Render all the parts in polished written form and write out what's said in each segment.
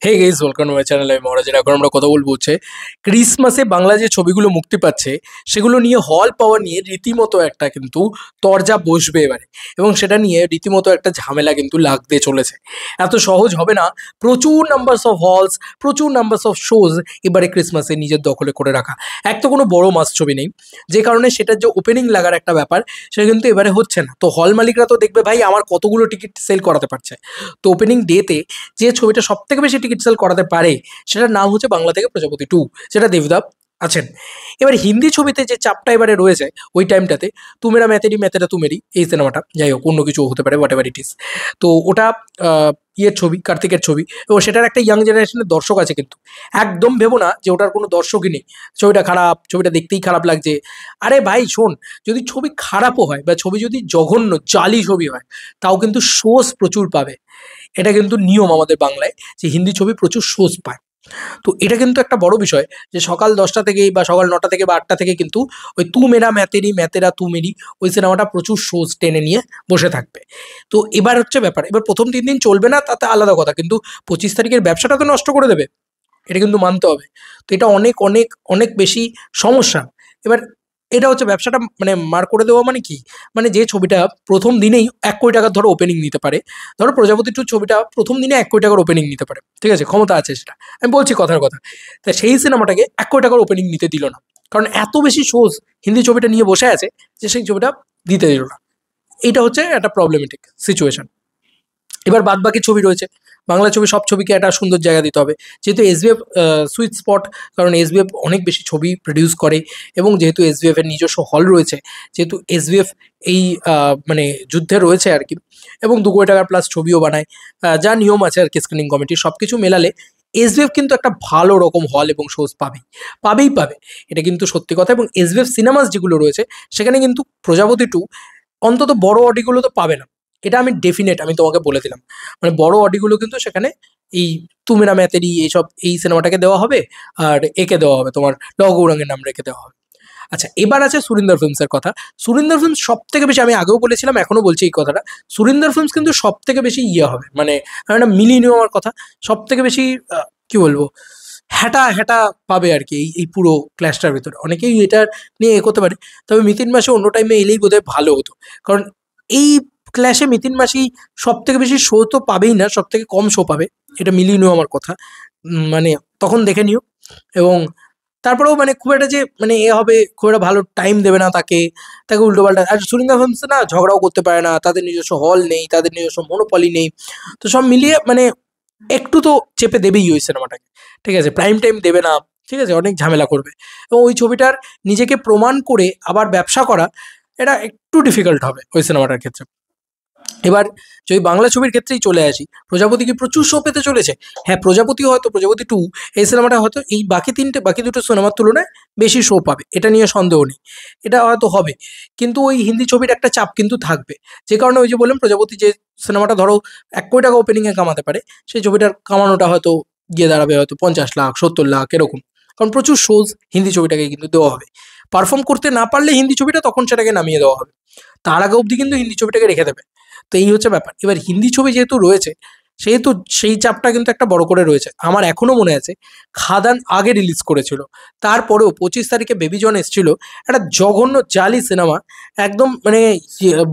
Hey guys, welcome to my channel. আমি মহারাজ। এখন আমরা কথা বলবো হচ্ছে ক্রিসমাসে বাংলা যে ছবিগুলো মুক্তি পাচ্ছে সেগুলো নিয়ে হল পাওয়া নিয়ে রীতিমতো একটা কিন্তু তরজা বসবে এবারে, এবং সেটা নিয়ে রীতিমতো একটা ঝামেলা কিন্তু লাগতে চলেছে। এত সহজ হবে না প্রচুর নাম্বারস অফ হলস, প্রচুর নাম্বারস অফ শোজ এবারে ক্রিসমাসে নিজের দখলে করে রাখা। এক তো কোনো বড় মাস ছবি নেই, যে কারণে সেটার যে ওপেনিং লাগার একটা ব্যাপার সেটা কিন্তু এবারে হচ্ছে না। তো হল মালিকরা তো দেখবে ভাই আমার কতগুলো টিকিট সেল করাতে পারছে। তো ওপেনিং ডেতে যে ছবিটা সব থেকে বেশি টিকিট সেল করাতে পারে সেটার নাম হচ্ছে বাংলা থেকে প্রজাপতি 2, যেটা দেবদাপ আছেন। এবার হিন্দি ছবিতে যে চাপটা এবারে রয়েছে ওই টাইমটাতে, তুমেরা মেতেরি মেতেরা তুমেরি এই সিনেমাটা, যাই হোক অন্য কিছু হতে পারে, হোয়াট এভার ইট ইস, তো ওটা ইয়ের ছবি, কার্তিকের ছবি, এবং সেটার একটা ইয়াং জেনারেশনের দর্শক আছে। কিন্তু একদম ভেবো না যে ওটার কোনো দর্শকই নেই, ছবিটা খারাপ, ছবিটা দেখতেই খারাপ লাগছে। আরে ভাই শোন, যদি ছবি খারাপও হয় বা ছবি যদি জঘন্য জালি ছবি হয়, তাও কিন্তু শোজ প্রচুর পাবে। এটা কিন্তু নিয়ম আমাদের বাংলায়, যে হিন্দি ছবি প্রচুর শোজ পায়। তো এটা কিন্তু একটা বড় বিষয়, যে সকাল 10টা থেকে বা সকাল 9টা থেকে বা 8টা থেকে কিন্তু ওই তু মেরা ম্যাতেরি ম্যাতেরা তু মেরি ওই সিনেমাটা প্রচুর শোজ টেনে নিয়ে বসে থাকবে। তো এবার হচ্ছে ব্যাপার, এবার প্রথম 3 দিন চলবে না তাতে আলাদা কথা, কিন্তু 25 তারিখের ব্যবসাটা তো নষ্ট করে দেবে, এটা কিন্তু মানতে হবে। তো এটা অনেক অনেক অনেক বেশি সমস্যা। এবার এটা হচ্ছে ব্যবসাটা মানে মার করে দেওয়া মানে কি, মানে যে ছবিটা প্রথম দিনেই 1 কোটি টাকার ধরো ওপেনিং নিতে পারে, ধরো প্রজাপতি 2 ছবিটা প্রথম দিনে 1 কোটি টাকার ওপেনিং নিতে পারে, ঠিক আছে, ক্ষমতা আছে সেটা, আমি বলছি কথার কথা। তা সেই সিনেমাটাকে 1 কোটি টাকার ওপেনিং নিতে দিল না, কারণ এত বেশি শোজ হিন্দি ছবিটা নিয়ে বসে আছে যে সেই ছবিটা দিতে দিল না। এইটা হচ্ছে একটা প্রবলেমেটিক সিচুয়েশন। এবার বাদ বাকি ছবি রয়েছে, বাংলা ছবি, সব ছবিকে একটা সুন্দর জায়গা দিতে হবে। যেহেতু এসবিএফ সুইট স্পট, কারণ এসবিএফ অনেক বেশি ছবি প্রডিউস করে, এবং যেহেতু এসবিএফ এর নিজস্ব হল রয়েছে, যেহেতু এসবিএফ এই মানে যুদ্ধে রয়েছে আর কি, এবং 2 কোটি টাকার প্লাস ছবিও বানায়, যা নিয়ম আছে আর কি স্ক্রিনিং কমিটি, সব কিছু মেলালে এসবিএফ কিন্তু একটা ভালো রকম হল এবং শোজ পাবেই পাবে। এটা কিন্তু সত্যি কথা। এবং এসবিএফ সিনেমাস যেগুলো রয়েছে সেখানে কিন্তু প্রজাপতি 2 অন্তত বড় অডিগুলো তো পাবে না, এটা আমি ডেফিনেট, আমি তোমাকে বলে দিলাম। মানে বড় অডিগুলো কিন্তু সেখানে এই তুমেরা ম্যাতেরি এইসব এই সিনেমাটাকে দেওয়া হবে, আর একে দেওয়া হবে তোমার লও গৌরাঙ্গের নাম রেখে দেওয়া হবে। আচ্ছা, এবার আছে সুরিন্দর ফিল্মসের কথা। সুরিন্দর ফিল্মস সব থেকে বেশি, আমি আগেও বলেছিলাম এখনো বলছি এই কথাটা, সুরিন্দর ফিল্মস কিন্তু সব থেকে বেশি ইয়ে হবে, মানে একটা মিলিয়ে নেওয়ার কথা, সব থেকে বেশি কি বলবো, হ্যাটা হ্যাটা পাবে আর কি এই পুরো ক্লাসটার ভিতরে। অনেকেই এটার নিয়ে এগোতে পারে, তবে মিতিন মাসে অন্য টাইমে এলেই বোধহয় ভালো হতো, কারণ এই ক্লাসে মিতিন মাসি সব থেকে বেশি শো তো পাবেই না, সব থেকে কম শো পাবে, এটা মিলিয়ে নিও আমার কথা। মানে তখন দেখে নিও। এবং তারপরেও মানে খুব একটা যে মানে এ হবে, খুব একটা ভালো টাইম দেবে না তাকে, তাকে উল্টো পাল্টা। আর সুরিন্দর ফিল্মস না ঝগড়াও করতে পারে না, তাদের নিজস্ব হল নেই, তাদের নিজস্ব মনোপলি নেই, তো সব মিলিয়ে মানে একটু তো চেপে দেবেই ওই সিনেমাটাকে, ঠিক আছে, প্রাইম টাইম দেবে না, ঠিক আছে, অনেক ঝামেলা করবে। এবং ওই ছবিটার নিজেকে প্রমাণ করে আবার ব্যবসা করা, এটা একটু ডিফিকাল্ট হবে ওই সিনেমাটার ক্ষেত্রে। এবার যদি বাংলা ছবির ক্ষেত্রেই চলে আসি, প্রজাপতি কি প্রচুর শো পেতে চলেছে? হ্যাঁ, প্রজাপতি হয়তো, প্রজাপতি 2 এই সিনেমাটা হয়তো এই বাকি দুটো সিনেমার তুলনায় বেশি শো পাবে, এটা নিয়ে সন্দেহ নেই, এটা হয়তো হবে। কিন্তু ওই হিন্দি ছবির একটা চাপ কিন্তু থাকবে, যে কারণে ওই যে বললাম প্রজাপতি যে সিনেমাটা ধরো 1 কোটি টাকা ওপেনিংয়ে কামাতে পারে, সেই ছবিটার কামানোটা হয়তো গিয়ে দাঁড়াবে হয়তো 50 লাখ 70 লাখ এরকম, কারণ প্রচুর শোজ হিন্দি ছবিটাকে কিন্তু দেওয়া হবে। পারফর্ম করতে না পারলে হিন্দি ছবিটা তখন সেটাকে নামিয়ে দেওয়া হবে, তার আগে অবধি কিন্তু হিন্দি ছবিটাকে রেখে দেবে। তো এই হচ্ছে ব্যাপার। এবার হিন্দি ছবি যেহেতু রয়েছে, সেহেতু সেই চাপটা কিন্তু একটা বড় করে রয়েছে। আমার এখনো মনে আছে খাদান আগে রিলিজ করেছিল, তারপরেও 25 তারিখে বেবি জন এসেছিল, একটা জঘন্য জালি সিনেমা, একদম মানে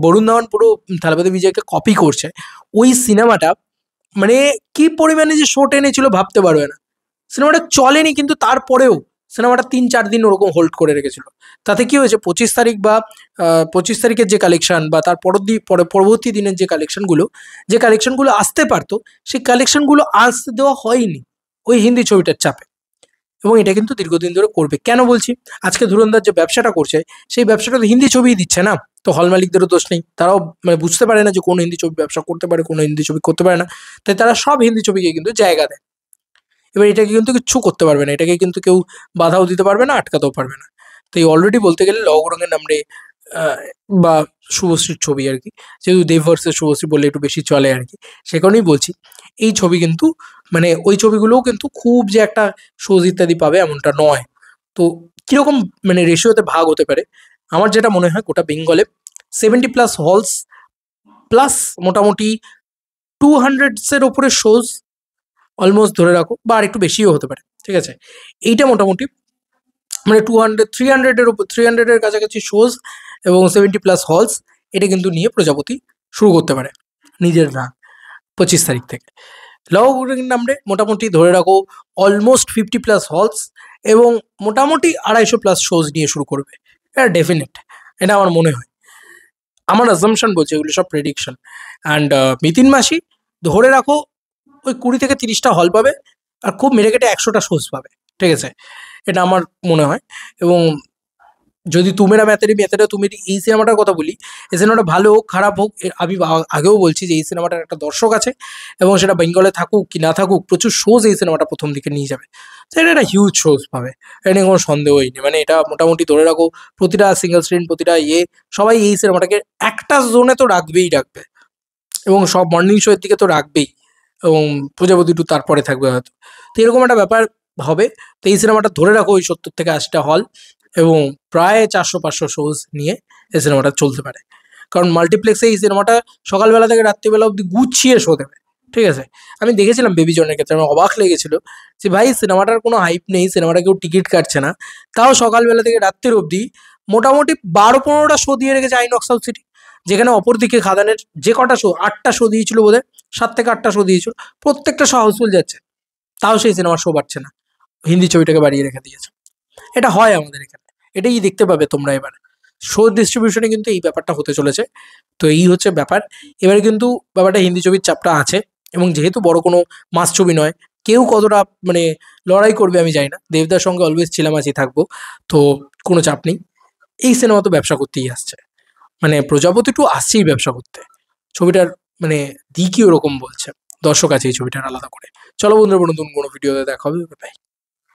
বরুণ ধাওয়ান পুরো থালাপতি বিজয়কে কপি করছে। ওই সিনেমাটা মানে কি পরিমাণে যে শো টেনেছিল ভাবতে পারবে না। সিনেমাটা চলেনি, কিন্তু তারপরেও সিনেমাটা 3-4 দিন ওরকম হোল্ড করে রেখেছিল। তাতে কি হয়েছে, 25 তারিখ বা 25 তারিখের যে কালেকশন বা তার পরবর্তী দিনের যে কালেকশনগুলো আসতে পারতো, সেই কালেকশনগুলো আসতে দেওয়া হয়নি ওই হিন্দি ছবিটার চাপে। এবং এটা কিন্তু দীর্ঘদিন ধরে করবে। কেন বলছি, আজকে ধুরন্ধর যে ব্যবসাটা করছে, সেই ব্যবসাটা তো হিন্দি ছবিই দিচ্ছে না, তো হল মালিকদেরও দোষ নেই, তারাও মানে বুঝতে পারে না যে কোন হিন্দি ছবি ব্যবসা করতে পারে, কোন হিন্দি ছবি করতে পারে না, তাই তারা সব হিন্দি ছবিকে কিন্তু জায়গা দেয়। এবার এটাকে কিন্তু কিচ্ছু করতে পারবে না, এটাকে কিন্তু কেউ বাধাও দিতে পারবে না, আটকাতেও পারবে না। তো এই অলরেডি বলতে গেলে লও গৌরাঙ্গের নাম রে বা শুভশ্রীর ছবি আর কি, যেহেতু দেব ভার্সেস শুভশ্রী বললে একটু বেশি চলে আর কি, সে কারণেই বলছি এই ছবি কিন্তু মানে ওই ছবিগুলোও কিন্তু খুব যে একটা শোজ ইত্যাদি পাবে এমনটা নয়। তো কিরকম মানে রেশিওতে ভাগ হতে পারে, আমার যেটা মনে হয় গোটা বেঙ্গলে 70+ হলস প্লাস মোটামুটি 200-এর ওপরে শোজ অলমোস্ট ধরে রাখো, বা আর একটু বেশিও হতে পারে, ঠিক আছে। এইটা মোটামুটি মানে 300-এর উপর, 300-এর কাছাকাছি শোজ এবং 70+ হলস, এটা কিন্তু নিয়ে প্রজাপতি শুরু করতে পারে নিজের রান 25 তারিখ থেকে। লব নামড়ে মোটামুটি ধরে রাখো অলমোস্ট 50+ হলস এবং মোটামুটি 250+ শোজ নিয়ে শুরু করবে, এটা ডেফিনেট, এটা আমার মনে হয়, আমার অ্যাজাম্পশন বলছে, এগুলো সব প্রেডিকশন। অ্যান্ড মিতিন মাসি ধরে রাখো ওই 20 থেকে 30টা হল পাবে, আর খুব মেরে কেটে 100টা শোজ পাবে, ঠিক আছে, এটা আমার মনে হয়। এবং যদি তুমেরা ম্যাতেরি ম্যাতেরা তুমি এই সিনেমাটার কথা বলি, এই সিনেমাটা ভালো হোক খারাপ হোক, আমি আগেও বলছি যে এই সিনেমাটার একটা দর্শক আছে, এবং সেটা বেঙ্গলে থাকুক কি না থাকুক, প্রচুর শোজ এই সিনেমাটা প্রথম দিকে নিয়ে যাবে, তো এটা একটা হিউজ শোজ পাবে, এটা নিয়ে কোনো সন্দেহই নেই। মানে এটা মোটামুটি ধরে রাখো প্রতিটা সিঙ্গেল স্ক্রিন, প্রতিটা সবাই এই সিনেমাটাকে একটা জোনে তো রাখবে, এবং সব মর্নিং শো এর দিকে তো রাখবেই, এবং প্রজাপতি 2 তারপরে থাকবে হয়তো, তো এরকম একটা ব্যাপার হবে। তো এই সিনেমাটা ধরে রাখো ওই 70 থেকে 80টা হল এবং প্রায় 400-500 শোজ নিয়ে এই সিনেমাটা চলতে পারে, কারণ মাল্টিপ্লেক্সে এই সিনেমাটা সকালবেলা থেকে রাত্রিবেলা অব্দি গুছিয়ে শো দেবে, ঠিক আছে। আমি দেখেছিলাম বেবি জনের ক্ষেত্রে, আমার অবাক লেগেছিল যে ভাই সিনেমাটার কোনো হাইপ নেই, সিনেমাটা কেউ টিকিট কাটছে না, তাও সকালবেলা থেকে রাত্রির অবধি মোটামুটি 12-15টা শো দিয়ে রেখেছে আইনক্স সাউথ সিটি, যেখানে অপরদিকে খাদানের যে কটা শো, 8টা শো দিয়েছিল বোধহয়, 7 থেকে 8টা শো দিয়েছিল, প্রত্যেকটা শো হাউসফুল যাচ্ছে, তাও সেই সিনেমার শো বাড়ছে না, হিন্দি ছবিটাকে বাড়িয়ে রেখে দিয়েছে। এটা হয় আমাদের এখানে, এটাই দেখতে পাবে তোমরা এবার, শো ডিস্ট্রিবিউশনে কিন্তু এই ব্যাপারটা হতে চলেছে। তো এই হচ্ছে ব্যাপার, এবারে কিন্তু ব্যাপারটা হিন্দি ছবির চাপটা আছে, এবং যেহেতু বড় কোনো মাস ছবি নয়, কেউ কতটা মানে লড়াই করবে আমি জানি না, দেবদার সঙ্গে অলওয়েজ ছিলামাছি থাকবো, তো কোনো চাপ নেই, এই সিনেমা তো ব্যবসা করতেই আসছে, মানে প্রজাপতি 2 আসছেই ব্যবসা করতে, ছবিটার মানে দিকই ওরকম বলছে, দর্শক আছে এই ছবিটার আলাদা করে। চলো বন্ধুরা, নতুন কোনো ভিডিওতে দেখা হবে, বাই।